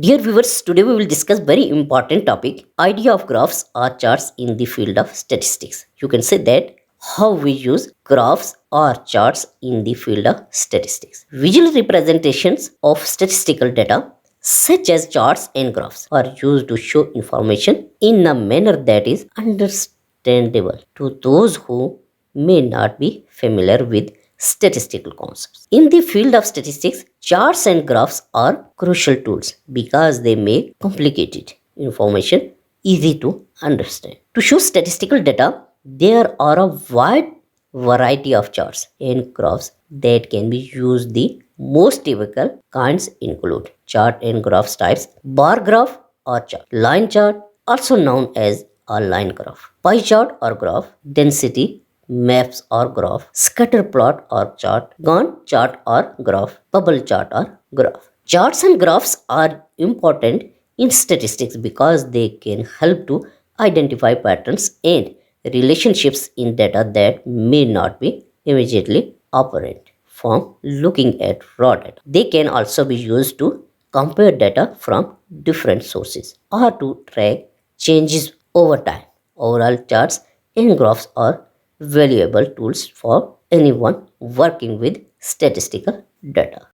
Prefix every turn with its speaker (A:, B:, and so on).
A: Dear viewers, today we will discuss very important topic, idea of graphs or charts in the field of statistics. You can say that how we use graphs or charts in the field of statistics. Visual representations of statistical data such as charts and graphs are used to show information in a manner that is understandable to those who may not be familiar with statistical concepts. In the field of statistics, charts and graphs are crucial tools because they make complicated information easy to understand. To show statistical data, there are a wide variety of charts and graphs that can be used. The most typical kinds include chart and graphs types, bar graph or chart, line chart, also known as a line graph, pie chart or graph, density, maps or graph, scatter plot or chart, Gantt chart or graph, bubble chart or graph. Charts and graphs are important in statistics because they can help to identify patterns and relationships in data that may not be immediately apparent from looking at raw data. They can also be used to compare data from different sources or to track changes over time. Overall, charts and graphs are valuable tools for anyone working with statistical data.